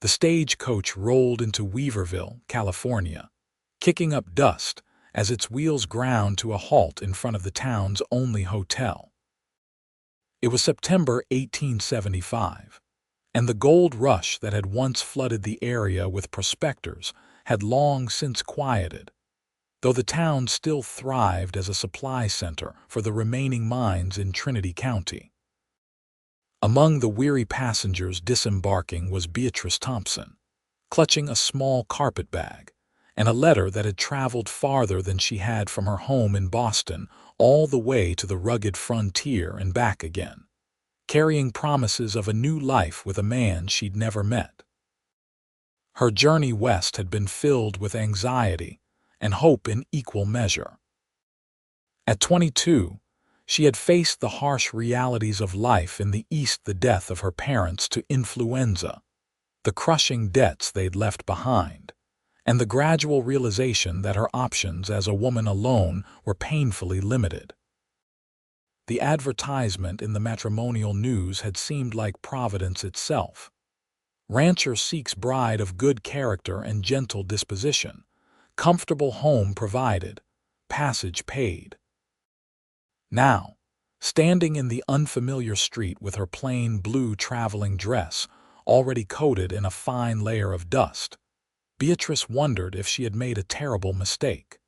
The stagecoach rolled into Weaverville, California, kicking up dust as its wheels ground to a halt in front of the town's only hotel. It was September 1875, and the gold rush that had once flooded the area with prospectors had long since quieted, though the town still thrived as a supply center for the remaining mines in Trinity County. Among the weary passengers disembarking was Beatrice Thompson, clutching a small carpet bag and a letter that had traveled farther than she had from her home in Boston all the way to the rugged frontier and back again, carrying promises of a new life with a man she'd never met. Her journey west had been filled with anxiety and hope in equal measure. At 22, she had faced the harsh realities of life in the East, the death of her parents to influenza, the crushing debts they'd left behind, and the gradual realization that her options as a woman alone were painfully limited. The advertisement in the matrimonial news had seemed like Providence itself. Rancher seeks bride of good character and gentle disposition, comfortable home provided, passage paid. Now, standing in the unfamiliar street with her plain blue traveling dress already coated in a fine layer of dust, Beatrice wondered if she had made a terrible mistake.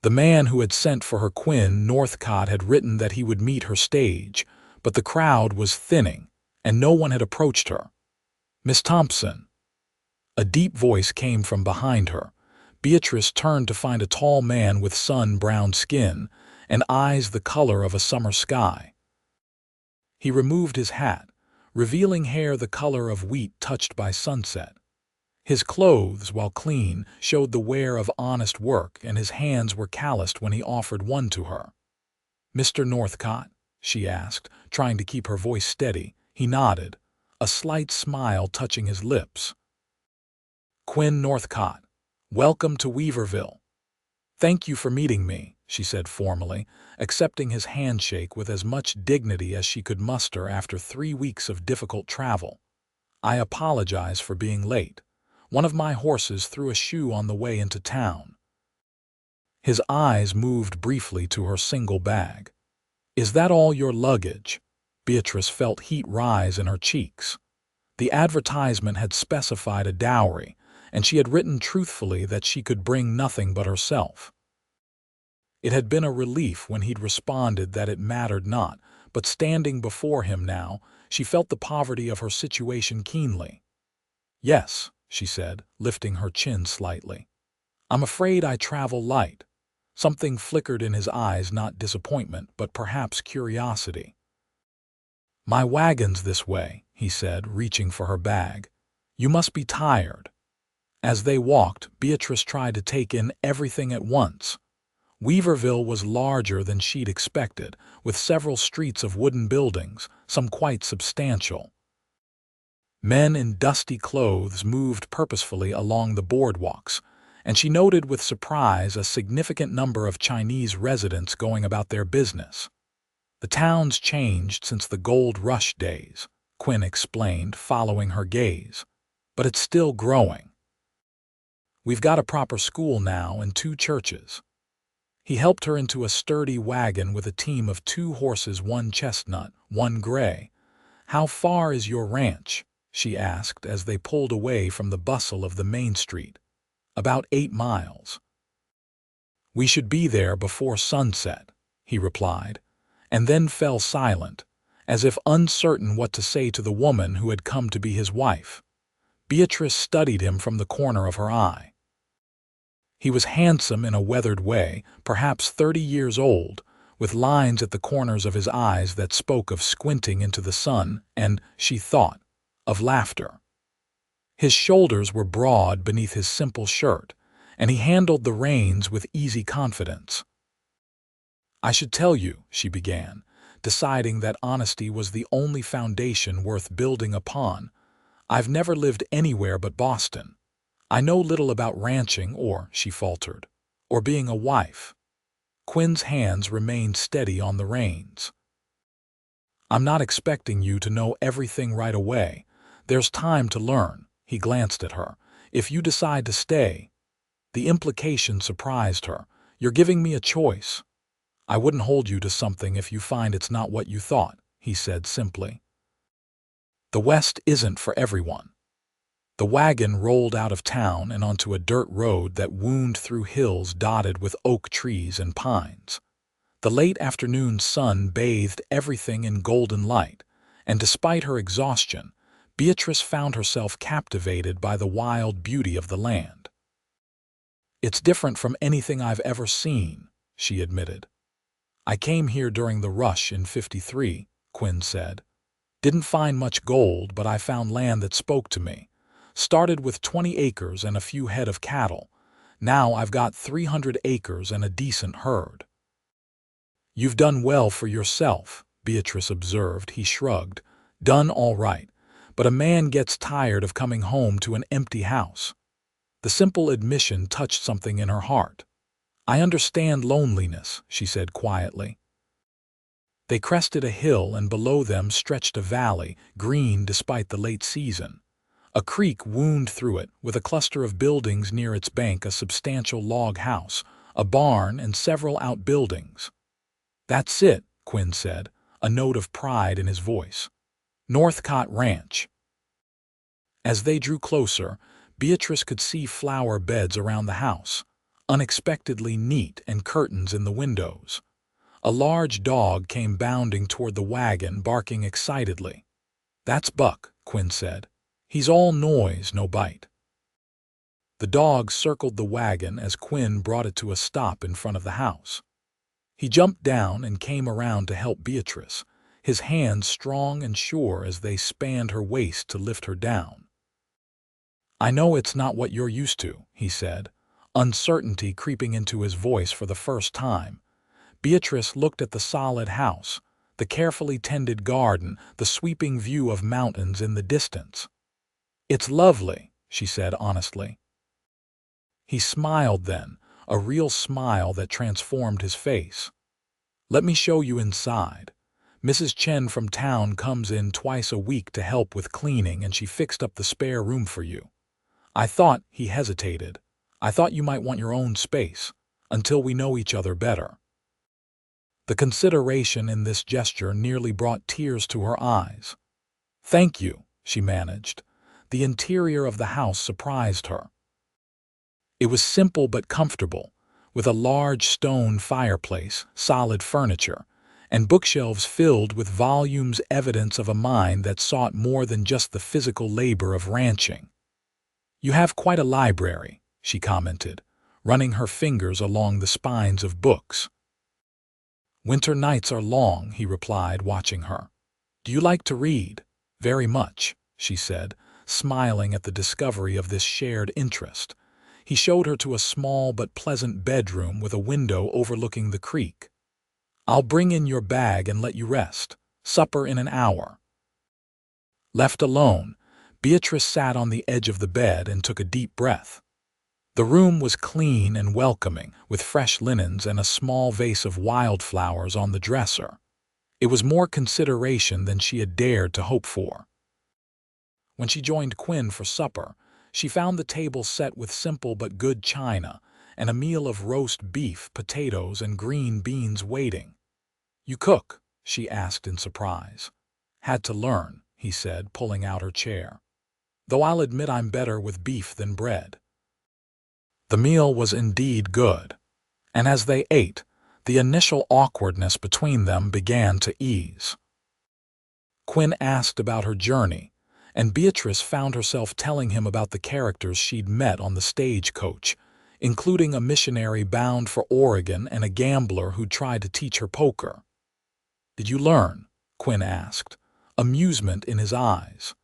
The man who had sent for her, Quinn Northcott, had written that he would meet her stage, but the crowd was thinning, and no one had approached her. "Miss Thompson." A deep voice came from behind her. Beatrice turned to find a tall man with sun-browned skin and eyes the color of a summer sky. He removed his hat, revealing hair the color of wheat touched by sunset. His clothes, while clean, showed the wear of honest work, and his hands were calloused when he offered one to her. "Mr. Northcott?" she asked, trying to keep her voice steady. He nodded, a slight smile touching his lips. "Quinn Northcott. Welcome to Weaverville." "Thank you for meeting me," she said formally, accepting his handshake with as much dignity as she could muster after 3 weeks of difficult travel. "I apologize for being late. One of my horses threw a shoe on the way into town." His eyes moved briefly to her single bag. "Is that all your luggage?" Beatrice felt heat rise in her cheeks. The advertisement had specified a dowry, and she had written truthfully that she could bring nothing but herself. It had been a relief when he'd responded that it mattered not, but standing before him now, she felt the poverty of her situation keenly. "Yes," she said, lifting her chin slightly. "I'm afraid I travel light." Something flickered in his eyes, not disappointment, but perhaps curiosity. "My wagon's this way," he said, reaching for her bag. "You must be tired." As they walked, Beatrice tried to take in everything at once. Weaverville was larger than she'd expected, with several streets of wooden buildings, some quite substantial. Men in dusty clothes moved purposefully along the boardwalks, and she noted with surprise a significant number of Chinese residents going about their business. "The town's changed since the gold rush days," Quinn explained, following her gaze, "but it's still growing. We've got a proper school now and 2 churches." He helped her into a sturdy wagon with a team of 2 horses, one chestnut, one gray. "How far is your ranch?" she asked as they pulled away from the bustle of the main street. "About 8 miles. "We should be there before sunset," he replied, and then fell silent, as if uncertain what to say to the woman who had come to be his wife. Beatrice studied him from the corner of her eye. He was handsome in a weathered way, perhaps 30 years old, with lines at the corners of his eyes that spoke of squinting into the sun and, she thought, of laughter. His shoulders were broad beneath his simple shirt, and he handled the reins with easy confidence. "I should tell you," she began, deciding that honesty was the only foundation worth building upon. "I've never lived anywhere but Boston. I know little about ranching or," she faltered, "or being a wife." Quinn's hands remained steady on the reins. "I'm not expecting you to know everything right away. There's time to learn," He glanced at her. "If you decide to stay." The implication surprised her. "You're giving me a choice." "I wouldn't hold you to something if you find it's not what you thought," he said simply. The West isn't for everyone. The wagon rolled out of town and onto a dirt road that wound through hills dotted with oak trees and pines. The late afternoon sun bathed everything in golden light, and despite her exhaustion, Beatrice found herself captivated by the wild beauty of the land. "It's different from anything I've ever seen," she admitted. "I came here during the rush in '53, Quinn said. "Didn't find much gold, but I found land that spoke to me. Started with 20 acres and a few head of cattle. Now I've got 300 acres and a decent herd." "You've done well for yourself," Beatrice observed. He shrugged. "Done all right, but a man gets tired of coming home to an empty house." The simple admission touched something in her heart. "I understand loneliness," she said quietly. They crested a hill, and below them stretched a valley, green despite the late season. A creek wound through it, with a cluster of buildings near its bank, a substantial log house, a barn, and several outbuildings. "That's it," Quinn said, a note of pride in his voice. "Northcott Ranch." As they drew closer, Beatrice could see flower beds around the house, unexpectedly neat, and curtains in the windows. A large dog came bounding toward the wagon, barking excitedly. "That's Buck," Quinn said. "He's all noise, no bite." The dog circled the wagon as Quinn brought it to a stop in front of the house. He jumped down and came around to help Beatrice, his hands strong and sure as they spanned her waist to lift her down. "I know it's not what you're used to," he said, uncertainty creeping into his voice for the first time. Beatrice looked at the solid house, the carefully tended garden, the sweeping view of mountains in the distance. "It's lovely," she said honestly. He smiled then, a real smile that transformed his face. "Let me show you inside. Mrs. Chen from town comes in twice a week to help with cleaning, and she fixed up the spare room for you. I thought," he hesitated, "I thought you might want your own space, until we know each other better." The consideration in this gesture nearly brought tears to her eyes. "Thank you," she managed. The interior of the house surprised her. It was simple but comfortable, with a large stone fireplace, solid furniture, and bookshelves filled with volumes, evidence of a mind that sought more than just the physical labor of ranching. "You have quite a library," she commented, running her fingers along the spines of books. "Winter nights are long," he replied, watching her. "Do you like to read?" "Very much," she said, smiling at the discovery of this shared interest. He showed her to a small but pleasant bedroom with a window overlooking the creek. "I'll bring in your bag and let you rest. Supper in an hour." Left alone, Beatrice sat on the edge of the bed and took a deep breath. The room was clean and welcoming, with fresh linens and a small vase of wildflowers on the dresser. It was more consideration than she had dared to hope for. When she joined Quinn for supper, she found the table set with simple but good china, and a meal of roast beef, potatoes, and green beans waiting. "You cook?" she asked in surprise. "Had to learn," he said, pulling out her chair. "Though I'll admit I'm better with beef than bread." The meal was indeed good, and as they ate, the initial awkwardness between them began to ease. Quinn asked about her journey, and Beatrice found herself telling him about the characters she'd met on the stagecoach, including a missionary bound for Oregon and a gambler who'd tried to teach her poker. "Did you learn?" Quinn asked, amusement in his eyes.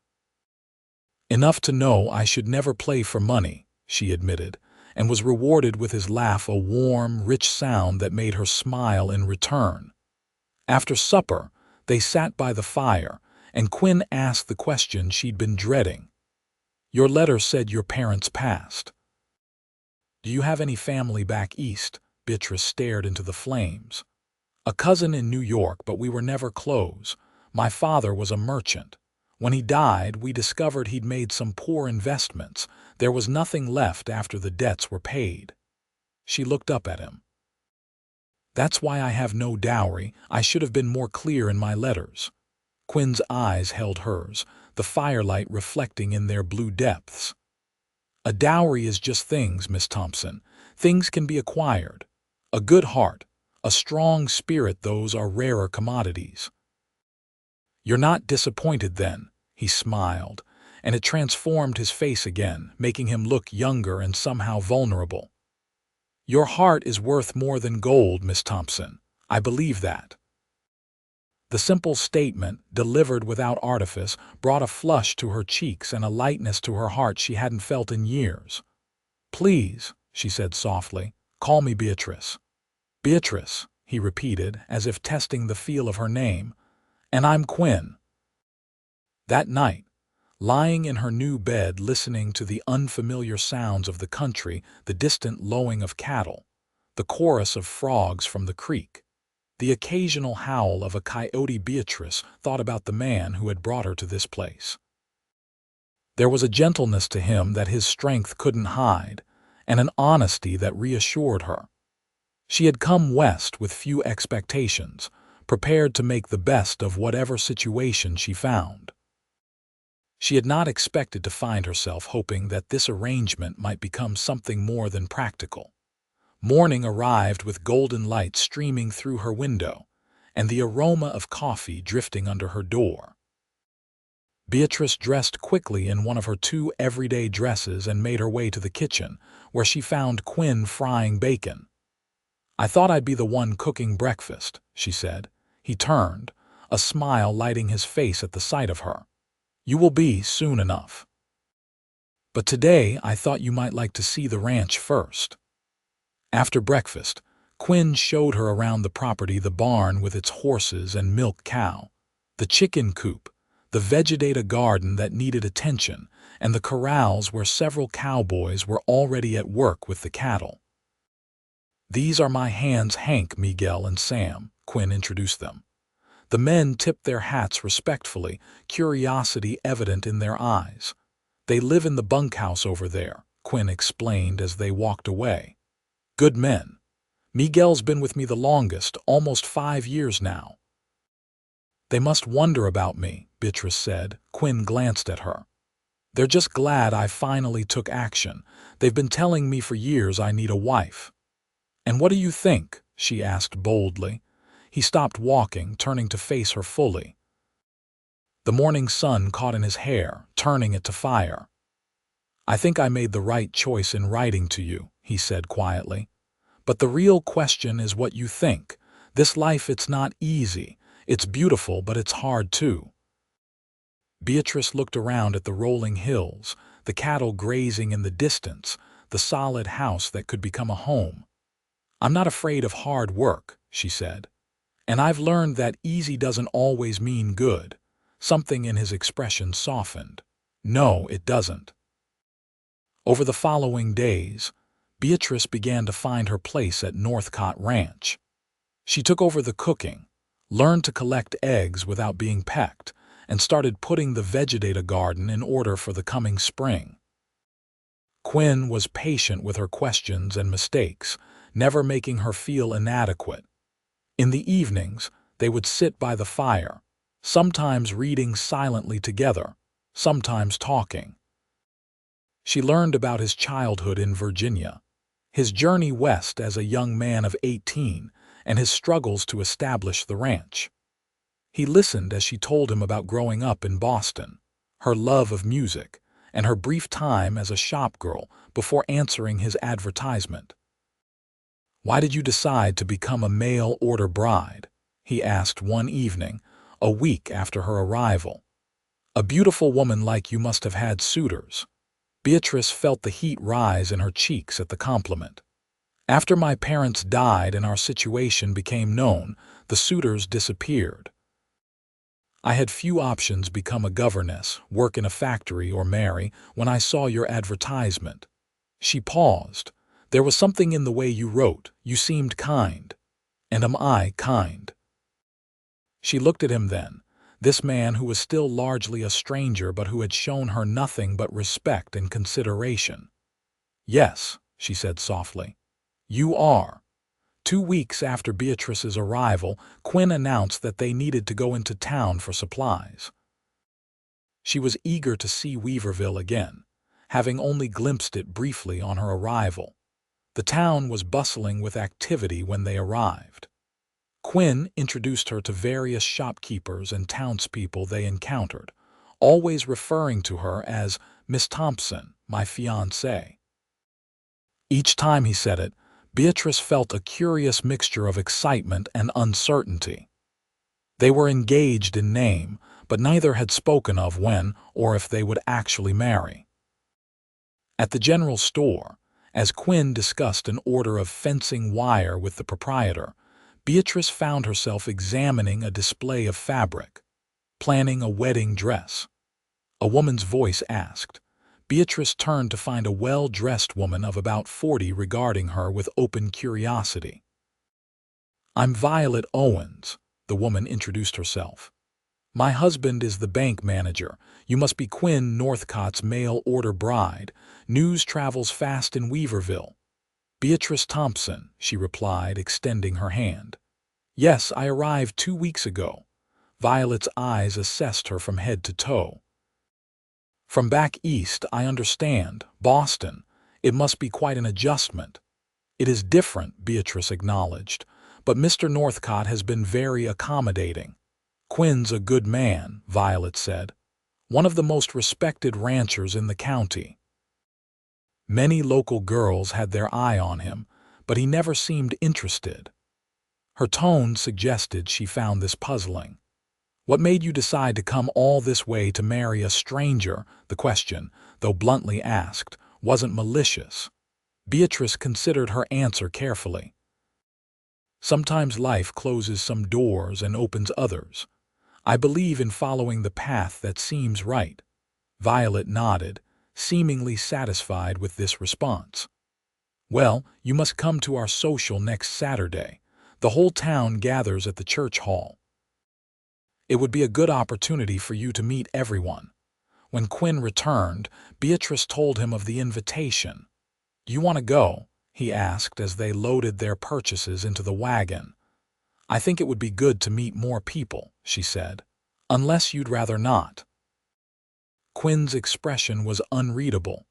"Enough to know I should never play for money," she admitted, and was rewarded with his laugh, a warm, rich sound that made her smile in return. After supper, they sat by the fire, and Quinn asked the question she'd been dreading. "Your letter said your parents passed. Do you have any family back east?" Beatrice stared into the flames. "A cousin in New York, but we were never close. My father was a merchant. When he died, we discovered he'd made some poor investments. There was nothing left after the debts were paid. She looked up at him. That's why I have no dowry. I should have been more clear in my letters. Quinn's eyes held hers, the firelight reflecting in their blue depths. A dowry is just things, Miss Thompson. Things can be acquired. A good heart, a strong spirit, those are rarer commodities. You're not disappointed then, he smiled, and it transformed his face again, making him look younger and somehow vulnerable. Your heart is worth more than gold, Miss Thompson. I believe that. The simple statement, delivered without artifice, brought a flush to her cheeks and a lightness to her heart she hadn't felt in years. Please, she said softly, call me Beatrice. Beatrice, he repeated, as if testing the feel of her name. And I'm Quinn. That night, lying in her new bed listening to the unfamiliar sounds of the country, the distant lowing of cattle, the chorus of frogs from the creek, the occasional howl of a coyote, Beatrice thought about the man who had brought her to this place. There was a gentleness to him that his strength couldn't hide, and an honesty that reassured her. She had come west with few expectations, prepared to make the best of whatever situation she found. She had not expected to find herself hoping that this arrangement might become something more than practical. Morning arrived with golden light streaming through her window, and the aroma of coffee drifting under her door. Beatrice dressed quickly in one of her 2 everyday dresses and made her way to the kitchen, where she found Quinn frying bacon. I thought I'd be the one cooking breakfast, she said. He turned, a smile lighting his face at the sight of her. You will be soon enough. But today I thought you might like to see the ranch first. After breakfast, Quinn showed her around the property, the barn with its horses and milk cow, the chicken coop, the vegetative garden that needed attention, and the corrals where several cowboys were already at work with the cattle. These are my hands, Hank, Miguel, and Sam, Quinn introduced them. The men tipped their hats respectfully, curiosity evident in their eyes. They live in the bunkhouse over there, Quinn explained as they walked away. Good men. Miguel's been with me the longest, almost 5 years now. They must wonder about me, Beatrice said. Quinn glanced at her. They're just glad I finally took action. They've been telling me for years I need a wife. And what do you think? She asked boldly. He stopped walking, turning to face her fully. The morning sun caught in his hair, turning it to fire. I think I made the right choice in writing to you, he said quietly. But the real question is what you think. This life, it's not easy. It's beautiful, but it's hard too. Beatrice looked around at the rolling hills, the cattle grazing in the distance, the solid house that could become a home. I'm not afraid of hard work, she said. And I've learned that easy doesn't always mean good. Something in his expression softened. No, it doesn't. Over the following days, Beatrice began to find her place at Northcott Ranch. She took over the cooking, learned to collect eggs without being pecked, and started putting the vegetative garden in order for the coming spring. Quinn was patient with her questions and mistakes, never making her feel inadequate. In the evenings, they would sit by the fire, sometimes reading silently together, sometimes talking. She learned about his childhood in Virginia, his journey west as a young man of 18, and his struggles to establish the ranch. He listened as she told him about growing up in Boston, her love of music, and her brief time as a shop girl before answering his advertisement. Why did you decide to become a mail-order bride? He asked one evening, a week after her arrival. A beautiful woman like you must have had suitors. Beatrice felt the heat rise in her cheeks at the compliment. After my parents died and our situation became known, the suitors disappeared. I had few options: become a governess, work in a factory, or marry, when I saw your advertisement. She paused. There was something in the way you wrote. You seemed kind. And am I kind? She looked at him then, this man who was still largely a stranger but who had shown her nothing but respect and consideration. "Yes," she said softly. "You are." 2 weeks after Beatrice's arrival, Quinn announced that they needed to go into town for supplies. She was eager to see Weaverville again, having only glimpsed it briefly on her arrival. The town was bustling with activity when they arrived. Quinn introduced her to various shopkeepers and townspeople they encountered, always referring to her as Miss Thompson, my fiancée. Each time he said it, Beatrice felt a curious mixture of excitement and uncertainty. They were engaged in name, but neither had spoken of when or if they would actually marry. At the general store, as Quinn discussed an order of fencing wire with the proprietor, Beatrice found herself examining a display of fabric, planning a wedding dress. A woman's voice asked. Beatrice turned to find a well-dressed woman of about 40 regarding her with open curiosity. "I'm Violet Owens," the woman introduced herself. "My husband is the bank manager. You must be Quinn Northcott's mail-order bride. News travels fast in Weaverville." "Beatrice Thompson," she replied, extending her hand. "Yes, I arrived 2 weeks ago." Violet's eyes assessed her from head to toe. "From back east, I understand. Boston. It must be quite an adjustment." "It is different," Beatrice acknowledged, "but Mr. Northcott has been very accommodating." "Quinn's a good man," Violet said. "One of the most respected ranchers in the county." Many local girls had their eye on him, but he never seemed interested. Her tone suggested she found this puzzling. "What made you decide to come all this way to marry a stranger?" The question, though bluntly asked, wasn't malicious. Beatrice considered her answer carefully. "Sometimes life closes some doors and opens others. I believe in following the path that seems right." Violet nodded, seemingly satisfied with this response. "Well, you must come to our social next Saturday. The whole town gathers at the church hall. It would be a good opportunity for you to meet everyone." When Quinn returned, Beatrice told him of the invitation. "Do you want to go?" he asked as they loaded their purchases into the wagon. "I think it would be good to meet more people," she said. "Unless you'd rather not." Quinn's expression was unreadable.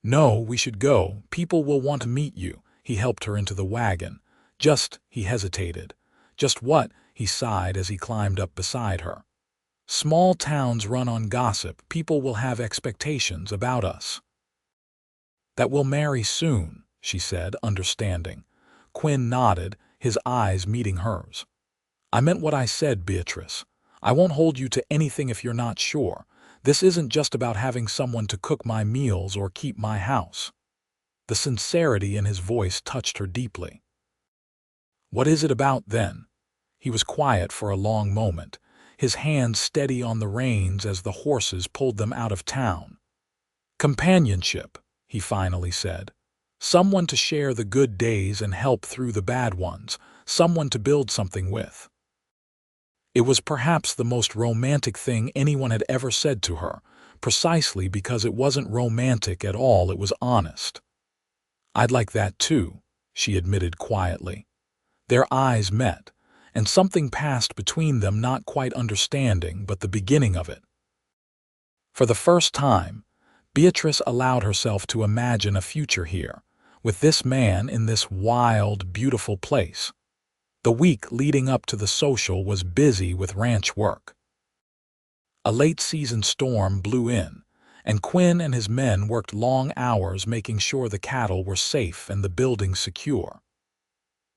"No, we should go. People will want to meet you." He helped her into the wagon. He hesitated. "Just what?" he sighed as he climbed up beside her. "Small towns run on gossip. People will have expectations about us." "That we'll marry soon," she said, understanding. Quinn nodded, his eyes meeting hers. "I meant what I said, Beatrice. I won't hold you to anything if you're not sure. This isn't just about having someone to cook my meals or keep my house." The sincerity in his voice touched her deeply. "What is it about, then?" He was quiet for a long moment, his hands steady on the reins as the horses pulled them out of town. "Companionship," he finally said. "Someone to share the good days and help through the bad ones, someone to build something with." It was perhaps the most romantic thing anyone had ever said to her, precisely because it wasn't romantic at all, it was honest. "I'd like that too," she admitted quietly. Their eyes met, and something passed between them, not quite understanding, but the beginning of it. For the first time, Beatrice allowed herself to imagine a future here, with this man in this wild, beautiful place. The week leading up to the social was busy with ranch work. A late-season storm blew in, and Quinn and his men worked long hours making sure the cattle were safe and the building secure.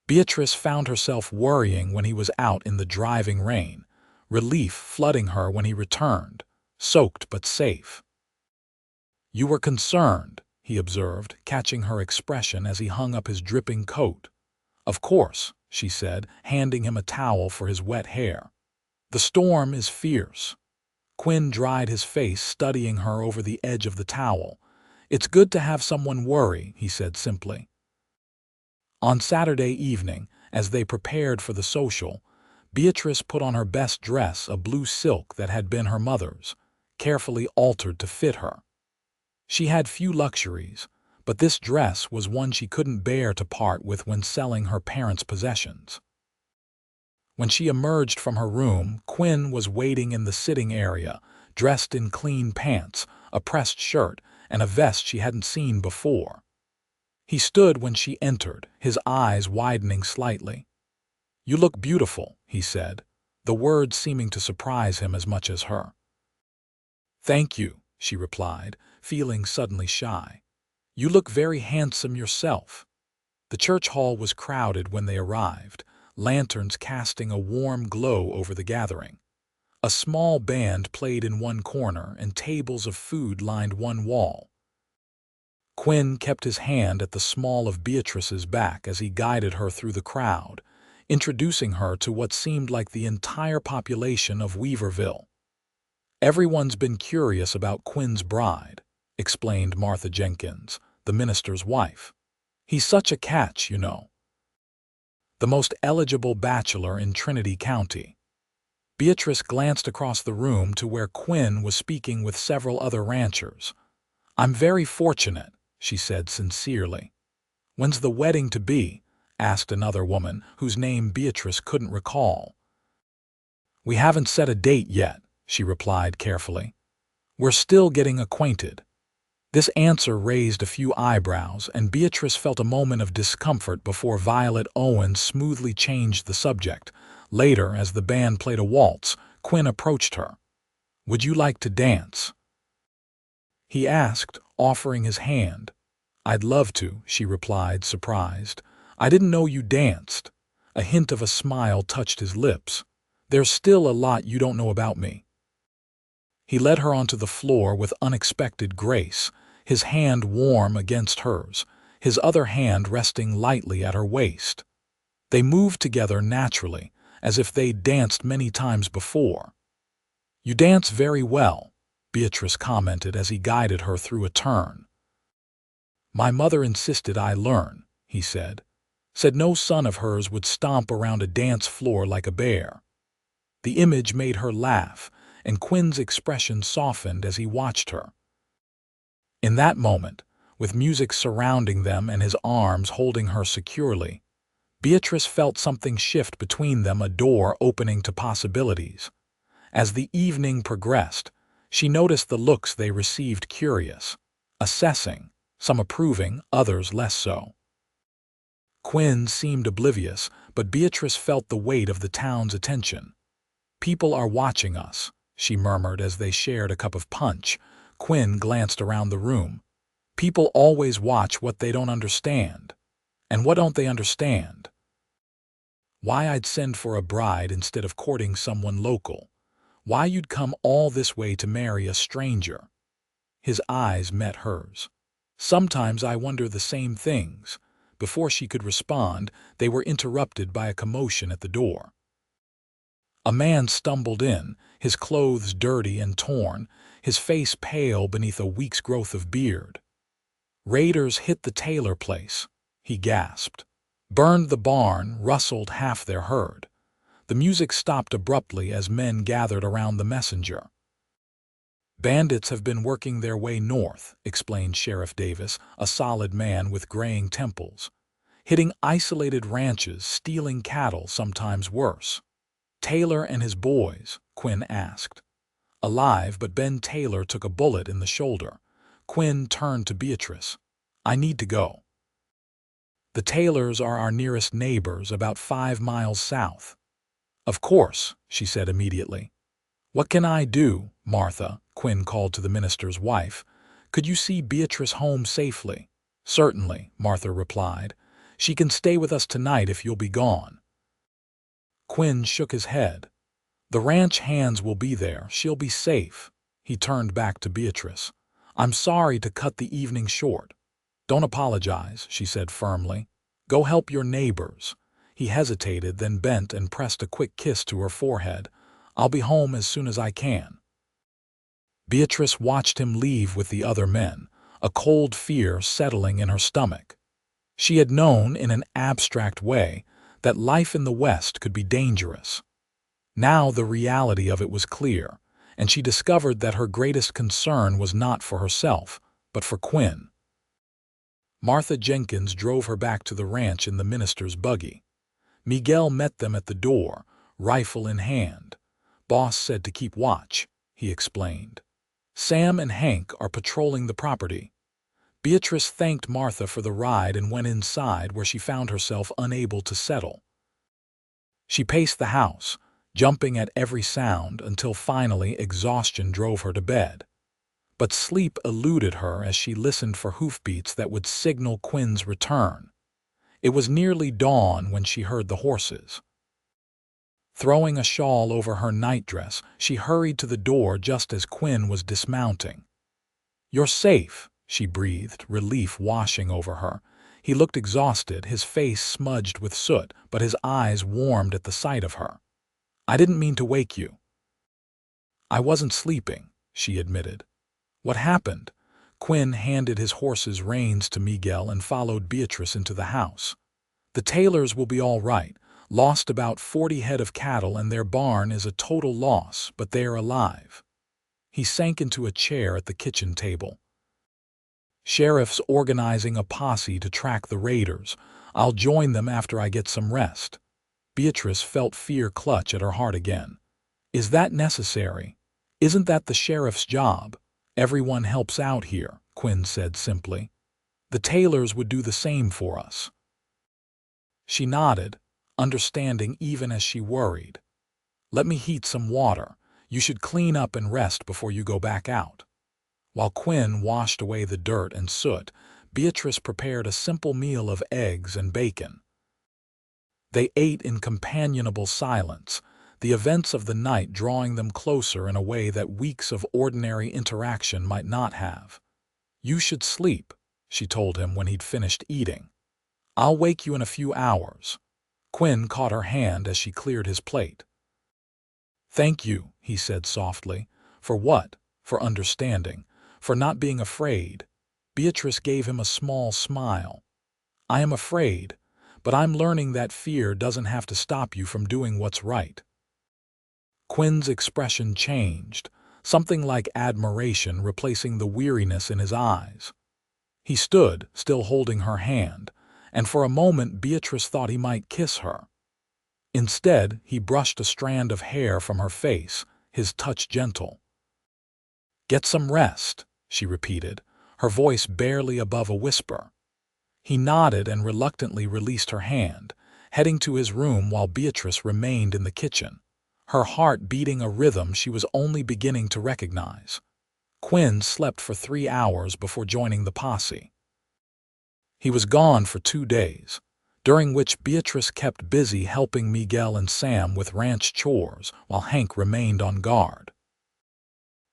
Beatrice found herself worrying when he was out in the driving rain, relief flooding her when he returned, soaked but safe. "You were concerned," he observed, catching her expression as he hung up his dripping coat. "Of course," she said, handing him a towel for his wet hair. "The storm is fierce." Quinn dried his face, studying her over the edge of the towel. "It's good to have someone worry," he said simply. On Saturday evening, as they prepared for the social, Beatrice put on her best dress, a blue silk that had been her mother's, carefully altered to fit her. She had few luxuries, but this dress was one she couldn't bear to part with when selling her parents' possessions. When she emerged from her room, Quinn was waiting in the sitting area, dressed in clean pants, a pressed shirt, and a vest she hadn't seen before. He stood when she entered, his eyes widening slightly. "You look beautiful," he said, the words seeming to surprise him as much as her. "Thank you," she replied, feeling suddenly shy. "You look very handsome yourself." The church hall was crowded when they arrived, lanterns casting a warm glow over the gathering. A small band played in one corner, and tables of food lined one wall. Quinn kept his hand at the small of Beatrice's back as he guided her through the crowd, introducing her to what seemed like the entire population of Weaverville. "Everyone's been curious about Quinn's bride," explained Martha Jenkins, the minister's wife. "He's such a catch, you know. The most eligible bachelor in Trinity County." Beatrice glanced across the room to where Quinn was speaking with several other ranchers. "I'm very fortunate," she said sincerely. "When's the wedding to be?" asked another woman, whose name Beatrice couldn't recall. "We haven't set a date yet," she replied carefully. "We're still getting acquainted." This answer raised a few eyebrows, and Beatrice felt a moment of discomfort before Violet Owens smoothly changed the subject. Later, as the band played a waltz, Quinn approached her. "Would you like to dance?" he asked, offering his hand. "I'd love to," she replied, surprised. "I didn't know you danced." A hint of a smile touched his lips. "There's still a lot you don't know about me." He led her onto the floor with unexpected grace, his hand warm against hers, his other hand resting lightly at her waist. They moved together naturally, as if they'd danced many times before. "You dance very well," Beatrice commented as he guided her through a turn. "My mother insisted I learn," he said. "Said no son of hers would stomp around a dance floor like a bear." The image made her laugh, and Quinn's expression softened as he watched her. In that moment, with music surrounding them and his arms holding her securely, Beatrice felt something shift between them, a door opening to possibilities. As the evening progressed, she noticed the looks they received, curious, assessing, some approving, others less so. Quinn seemed oblivious, but Beatrice felt the weight of the town's attention. "People are watching us," she murmured as they shared a cup of punch. Quinn glanced around the room. "People always watch what they don't understand." "And what don't they understand?" "Why I'd send for a bride instead of courting someone local. Why you'd come all this way to marry a stranger." His eyes met hers. "Sometimes I wonder the same things." Before she could respond, they were interrupted by a commotion at the door. A man stumbled in, his clothes dirty and torn, his face pale beneath a week's growth of beard. "Raiders hit the Taylor place," he gasped. "Burned the barn, rustled half their herd." The music stopped abruptly as men gathered around the messenger. "Bandits have been working their way north," explained Sheriff Davis, a solid man with graying temples. "Hitting isolated ranches, stealing cattle, sometimes worse." "Taylor and his boys?" Quinn asked. "Alive, but Ben Taylor took a bullet in the shoulder." Quinn turned to Beatrice. "I need to go." "The Taylors are our nearest neighbors, about 5 miles south." "Of course," she said immediately. "What can I do, Martha?" Quinn called to the minister's wife. "Could you see Beatrice home safely?" "Certainly," Martha replied. "She can stay with us tonight if you'll be gone." Quinn shook his head. "The ranch hands will be there. She'll be safe." He turned back to Beatrice. "I'm sorry to cut the evening short." "Don't apologize," she said firmly. "Go help your neighbors." He hesitated, then bent and pressed a quick kiss to her forehead. "I'll be home as soon as I can." Beatrice watched him leave with the other men, a cold fear settling in her stomach. She had known, in an abstract way, that life in the West could be dangerous. Now the reality of it was clear, and she discovered that her greatest concern was not for herself, but for Quinn. Martha Jenkins drove her back to the ranch in the minister's buggy. Miguel met them at the door, rifle in hand. "Boss said to keep watch," he explained. "Sam and Hank are patrolling the property." Beatrice thanked Martha for the ride and went inside, where she found herself unable to settle. She paced the house, jumping at every sound until finally exhaustion drove her to bed. But sleep eluded her as she listened for hoofbeats that would signal Quinn's return. It was nearly dawn when she heard the horses. Throwing a shawl over her nightdress, she hurried to the door just as Quinn was dismounting. "You're safe," she breathed, relief washing over her. He looked exhausted, his face smudged with soot, but his eyes warmed at the sight of her. "I didn't mean to wake you." "I wasn't sleeping," she admitted. "What happened?" Quinn handed his horse's reins to Miguel and followed Beatrice into the house. "The Taylors will be all right. Lost about 40 head of cattle and their barn is a total loss, but they are alive." He sank into a chair at the kitchen table. "Sheriff's organizing a posse to track the raiders. I'll join them after I get some rest." Beatrice felt fear clutch at her heart again. "Is that necessary? Isn't that the sheriff's job? Everyone helps out here," Quinn said simply. "The Taylors would do the same for us." She nodded, understanding even as she worried. "Let me heat some water. You should clean up and rest before you go back out." While Quinn washed away the dirt and soot, Beatrice prepared a simple meal of eggs and bacon. They ate in companionable silence, the events of the night drawing them closer in a way that weeks of ordinary interaction might not have. "You should sleep," she told him when he'd finished eating. "I'll wake you in a few hours." Quinn caught her hand as she cleared his plate. "Thank you," he said softly. "For what?" "For understanding. For not being afraid." Beatrice gave him a small smile. "I am afraid, but I'm learning that fear doesn't have to stop you from doing what's right." Quinn's expression changed, something like admiration replacing the weariness in his eyes. He stood, still holding her hand, and for a moment Beatrice thought he might kiss her. Instead, he brushed a strand of hair from her face, his touch gentle. "Get some rest," she repeated, her voice barely above a whisper. He nodded and reluctantly released her hand, heading to his room while Beatrice remained in the kitchen, her heart beating a rhythm she was only beginning to recognize. Quinn slept for 3 hours before joining the posse. He was gone for 2 days, during which Beatrice kept busy helping Miguel and Sam with ranch chores while Hank remained on guard.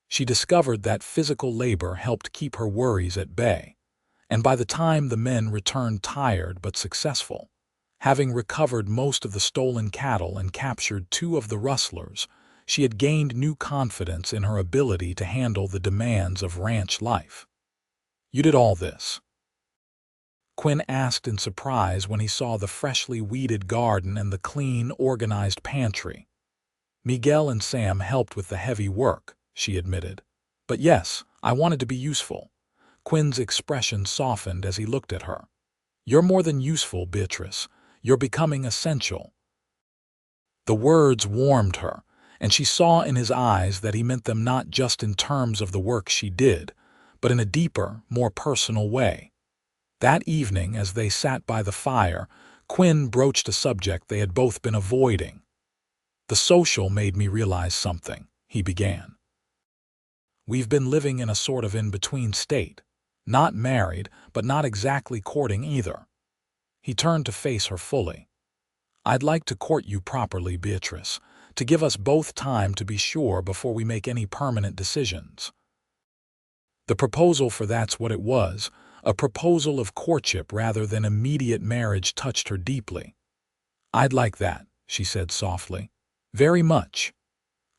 She discovered that physical labor helped keep her worries at bay, and by the time the men returned tired but successful, having recovered most of the stolen cattle and captured 2 of the rustlers, she had gained new confidence in her ability to handle the demands of ranch life. "You did all this?" Quinn asked in surprise when he saw the freshly weeded garden and the clean, organized pantry. "Miguel and Sam helped with the heavy work," she admitted. "But yes, I wanted to be useful." Quinn's expression softened as he looked at her. "You're more than useful, Beatrice. You're becoming essential." The words warmed her, and she saw in his eyes that he meant them not just in terms of the work she did, but in a deeper, more personal way. That evening, as they sat by the fire, Quinn broached a subject they had both been avoiding. "The social made me realize something," he began. "We've been living in a sort of in-between state. Not married, but not exactly courting either." He turned to face her fully. "I'd like to court you properly, Beatrice, to give us both time to be sure before we make any permanent decisions." The proposal, for that's what it was, a proposal of courtship rather than immediate marriage, touched her deeply. "I'd like that," she said softly. "Very much."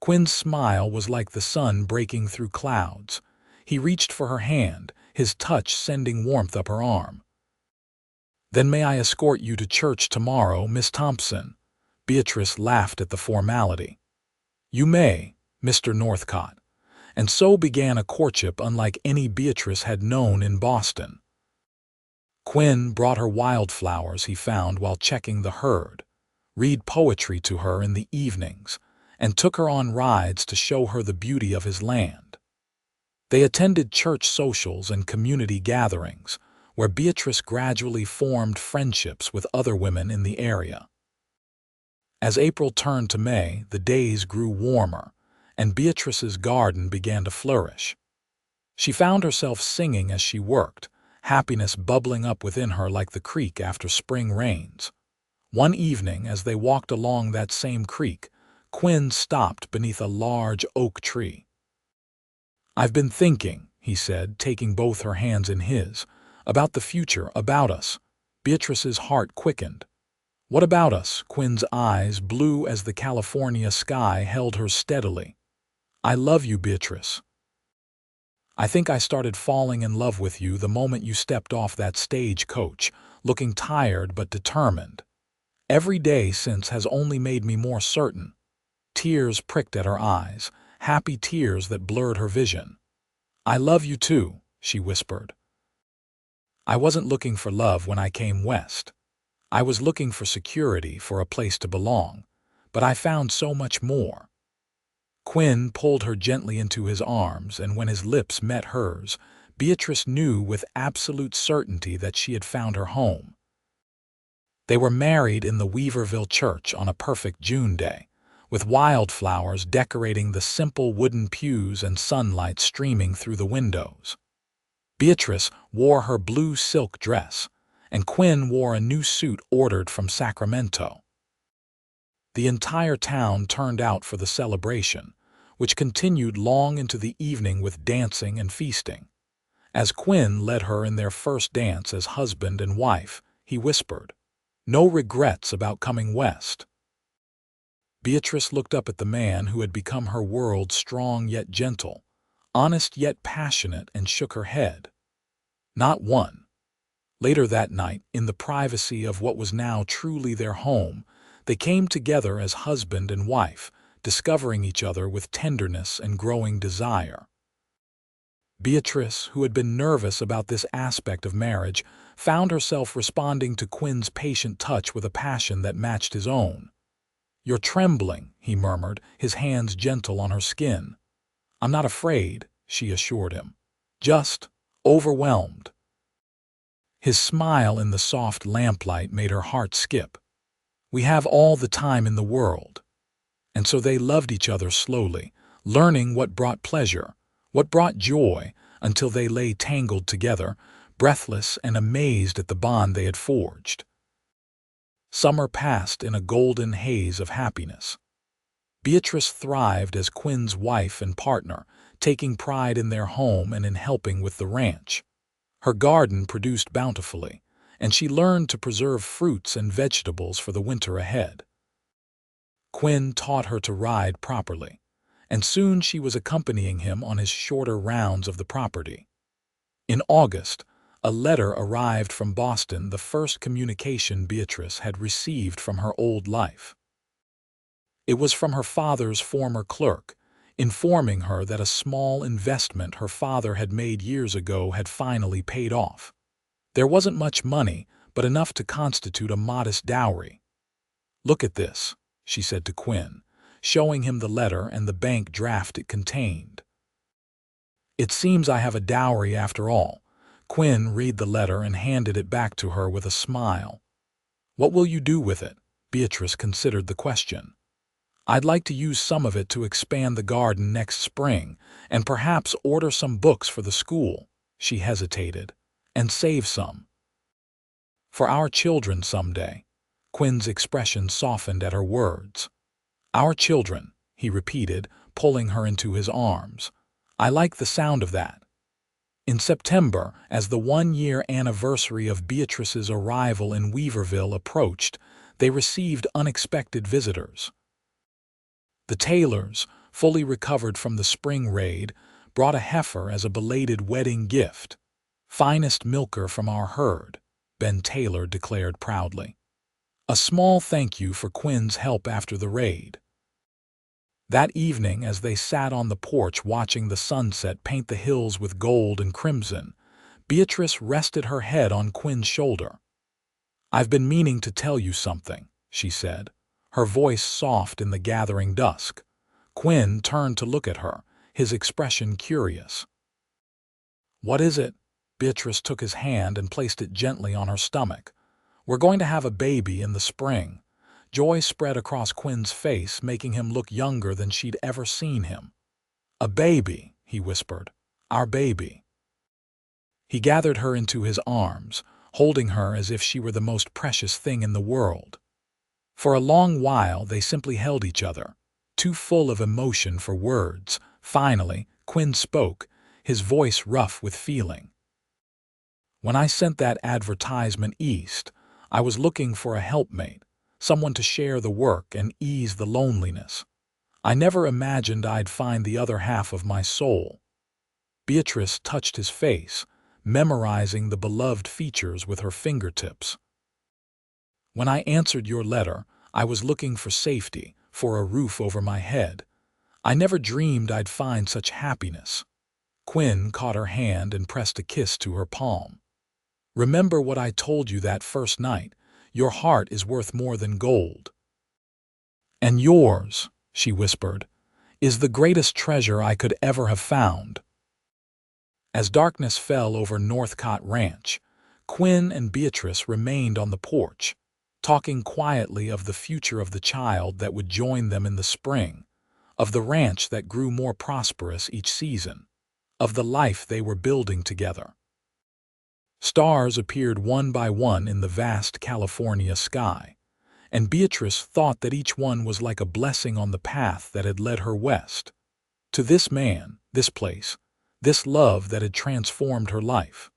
Quinn's smile was like the sun breaking through clouds. He reached for her hand, his touch sending warmth up her arm. "Then may I escort you to church tomorrow, Miss Thompson?" Beatrice laughed at the formality. "You may, Mr. Northcott." And so began a courtship unlike any Beatrice had known in Boston. Quinn brought her wildflowers he found while checking the herd, read poetry to her in the evenings, and took her on rides to show her the beauty of his land. They attended church socials and community gatherings, where Beatrice gradually formed friendships with other women in the area. As April turned to May, the days grew warmer, and Beatrice's garden began to flourish. She found herself singing as she worked, happiness bubbling up within her like the creek after spring rains. One evening, as they walked along that same creek, Quinn stopped beneath a large oak tree. "I've been thinking," he said, taking both her hands in his, "about the future, about us." Beatrice's heart quickened. "What about us?" Quinn's eyes, blue as the California sky, held her steadily. "I love you, Beatrice. I think I started falling in love with you the moment you stepped off that stagecoach, looking tired but determined. Every day since has only made me more certain." Tears pricked at her eyes, happy tears that blurred her vision. "I love you too," she whispered. "I wasn't looking for love when I came west. I was looking for security, for a place to belong, but I found so much more." Quinn pulled her gently into his arms, and when his lips met hers, Beatrice knew with absolute certainty that she had found her home. They were married in the Weaverville church on a perfect June day, with wildflowers decorating the simple wooden pews and sunlight streaming through the windows. Beatrice wore her blue silk dress, and Quinn wore a new suit ordered from Sacramento. The entire town turned out for the celebration, which continued long into the evening with dancing and feasting. As Quinn led her in their first dance as husband and wife, he whispered, "No regrets about coming west." Beatrice looked up at the man who had become her world, strong yet gentle, honest yet passionate, and shook her head. "Not one." Later that night, in the privacy of what was now truly their home, they came together as husband and wife, discovering each other with tenderness and growing desire. Beatrice, who had been nervous about this aspect of marriage, found herself responding to Quinn's patient touch with a passion that matched his own. "You're trembling," he murmured, his hands gentle on her skin. "I'm not afraid," she assured him. "Just overwhelmed." His smile in the soft lamplight made her heart skip. "We have all the time in the world." And so they loved each other slowly, learning what brought pleasure, what brought joy, until they lay tangled together, breathless and amazed at the bond they had forged. Summer passed in a golden haze of happiness. Beatrice thrived as Quinn's wife and partner, taking pride in their home and in helping with the ranch. Her garden produced bountifully, and she learned to preserve fruits and vegetables for the winter ahead. Quinn taught her to ride properly, and soon she was accompanying him on his shorter rounds of the property. In August, a letter arrived from Boston, the first communication Beatrice had received from her old life. It was from her father's former clerk, informing her that a small investment her father had made years ago had finally paid off. There wasn't much money, but enough to constitute a modest dowry. "Look at this," she said to Quinn, showing him the letter and the bank draft it contained. "It seems I have a dowry after all." Quinn read the letter and handed it back to her with a smile. "What will you do with it?" Beatrice considered the question. "I'd like to use some of it to expand the garden next spring, and perhaps order some books for the school," she hesitated, "and save some. For our children someday." Quinn's expression softened at her words. "Our children," he repeated, pulling her into his arms. "I like the sound of that." In September, as the one-year anniversary of Beatrice's arrival in Weaverville approached, they received unexpected visitors. The Taylors, fully recovered from the spring raid, brought a heifer as a belated wedding gift. "Finest milker from our herd," Ben Taylor declared proudly. "A small thank you for Quinn's help after the raid." That evening, as they sat on the porch watching the sunset paint the hills with gold and crimson, Beatrice rested her head on Quinn's shoulder. "I've been meaning to tell you something," she said, her voice soft in the gathering dusk. Quinn turned to look at her, his expression curious. "What is it?" Beatrice took his hand and placed it gently on her stomach. "We're going to have a baby in the spring." Joy spread across Quinn's face, making him look younger than she'd ever seen him. "A baby," he whispered. "Our baby." He gathered her into his arms, holding her as if she were the most precious thing in the world. For a long while they simply held each other, too full of emotion for words. Finally, Quinn spoke, his voice rough with feeling. "When I sent that advertisement east, I was looking for a helpmate, someone to share the work and ease the loneliness. I never imagined I'd find the other half of my soul." Beatrice touched his face, memorizing the beloved features with her fingertips. "When I answered your letter, I was looking for safety, for a roof over my head. I never dreamed I'd find such happiness." Quinn caught her hand and pressed a kiss to her palm. "Remember what I told you that first night. Your heart is worth more than gold." "And yours," she whispered, "is the greatest treasure I could ever have found." As darkness fell over Northcott Ranch, Quinn and Beatrice remained on the porch, talking quietly of the future of the child that would join them in the spring, of the ranch that grew more prosperous each season, of the life they were building together. Stars appeared one by one in the vast California sky, and Beatrice thought that each one was like a blessing on the path that had led her west, to this man, this place, this love that had transformed her life.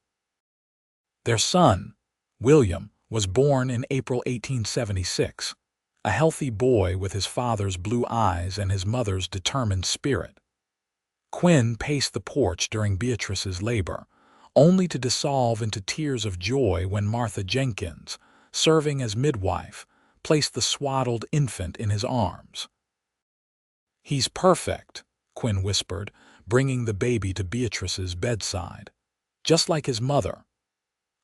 Their son, William, was born in April 1876, a healthy boy with his father's blue eyes and his mother's determined spirit. Quinn paced the porch during Beatrice's labor, only to dissolve into tears of joy when Martha Jenkins, serving as midwife, placed the swaddled infant in his arms. "He's perfect," Quinn whispered, bringing the baby to Beatrice's bedside. "Just like his mother."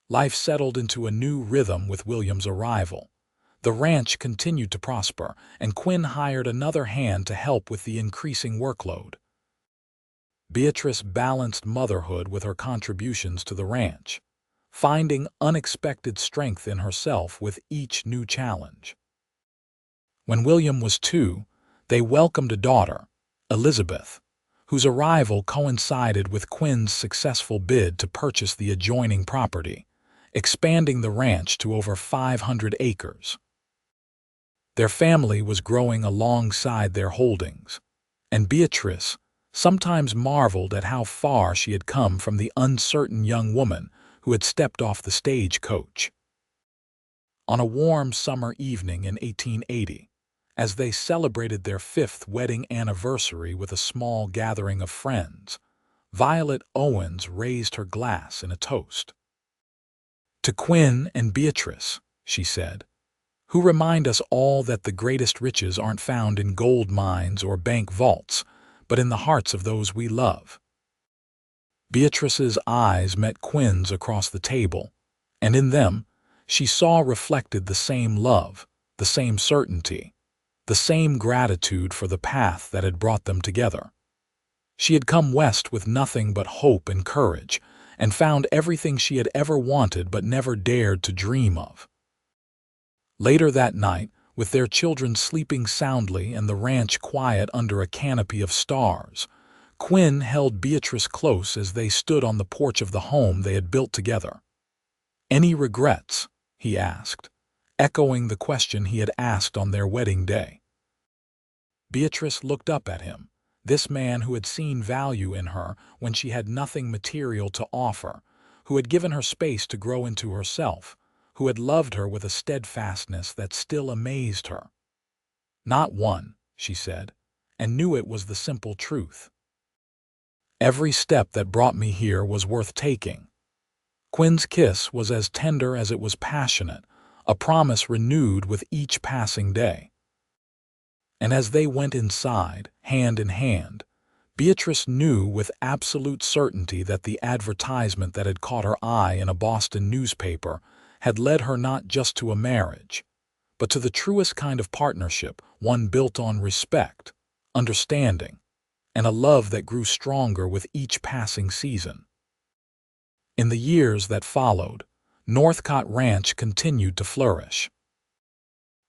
Life settled into a new rhythm with William's arrival. The ranch continued to prosper, and Quinn hired another hand to help with the increasing workload. Beatrice balanced motherhood with her contributions to the ranch, finding unexpected strength in herself with each new challenge. When William was 2, they welcomed a daughter, Elizabeth, whose arrival coincided with Quinn's successful bid to purchase the adjoining property, expanding the ranch to over 500 acres. Their family was growing alongside their holdings, and Beatrice sometimes marveled at how far she had come from the uncertain young woman who had stepped off the stagecoach. On a warm summer evening in 1880, as they celebrated their 5th wedding anniversary with a small gathering of friends, Violet Owens raised her glass in a toast. "To Quinn and Beatrice," she said, "who remind us all that the greatest riches aren't found in gold mines or bank vaults, but in the hearts of those we love." Beatrice's eyes met Quinn's across the table, and in them she saw reflected the same love, the same certainty, the same gratitude for the path that had brought them together. She had come west with nothing but hope and courage, and found everything she had ever wanted but never dared to dream of. Later that night, with their children sleeping soundly and the ranch quiet under a canopy of stars, Quinn held Beatrice close as they stood on the porch of the home they had built together. "Any regrets?" he asked, echoing the question he had asked on their wedding day. Beatrice looked up at him, this man who had seen value in her when she had nothing material to offer, who had given her space to grow into herself, who had loved her with a steadfastness that still amazed her. "Not one," she said, and knew it was the simple truth. "Every step that brought me here was worth taking." Quinn's kiss was as tender as it was passionate, a promise renewed with each passing day. And as they went inside, hand in hand, Beatrice knew with absolute certainty that the advertisement that had caught her eye in a Boston newspaper had led her not just to a marriage, but to the truest kind of partnership, one built on respect, understanding, and a love that grew stronger with each passing season. In the years that followed, Northcott Ranch continued to flourish.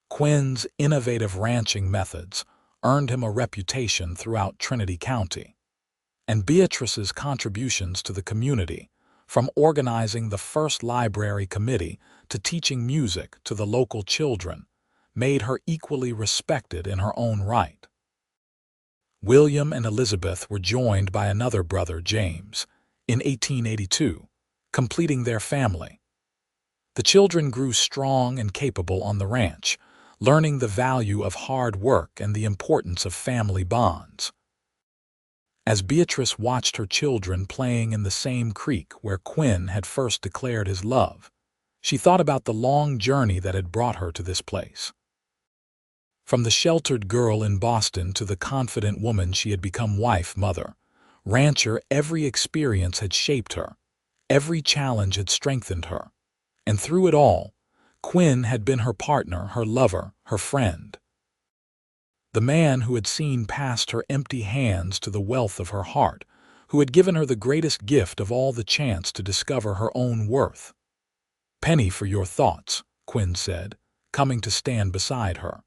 Quinn's innovative ranching methods earned him a reputation throughout Trinity County, and Beatrice's contributions to the community, from organizing the first library committee to teaching music to the local children, made her equally respected in her own right. William and Elizabeth were joined by another brother, James, in 1882, completing their family. The children grew strong and capable on the ranch, learning the value of hard work and the importance of family bonds. As Beatrice watched her children playing in the same creek where Quinn had first declared his love, she thought about the long journey that had brought her to this place. From the sheltered girl in Boston to the confident woman she had become, wife, mother, rancher, every experience had shaped her, every challenge had strengthened her, and through it all, Quinn had been her partner, her lover, her friend. The man who had seen past her empty hands to the wealth of her heart, who had given her the greatest gift of all, the chance to discover her own worth. "Penny for your thoughts," Quinn said, coming to stand beside her.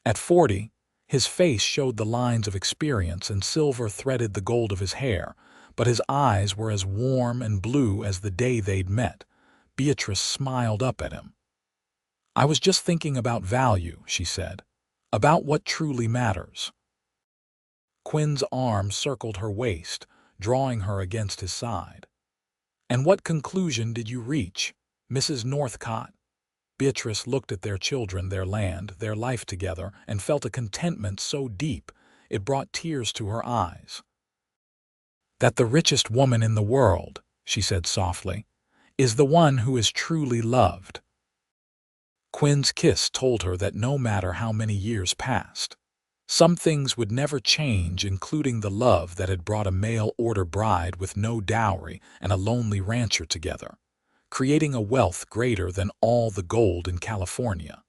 At 40, his face showed the lines of experience and silver threaded the gold of his hair, but his eyes were as warm and blue as the day they'd met. Beatrice smiled up at him. "I was just thinking about value," she said, "about what truly matters." Quinn's arm circled her waist, drawing her against his side. "And what conclusion did you reach, Mrs. Northcott?" Beatrice looked at their children, their land, their life together, and felt a contentment so deep it brought tears to her eyes. "That the richest woman in the world," she said softly, "is the one who is truly loved." Quinn's kiss told her that no matter how many years passed, some things would never change, including the love that had brought a mail-order bride with no dowry and a lonely rancher together, creating a wealth greater than all the gold in California.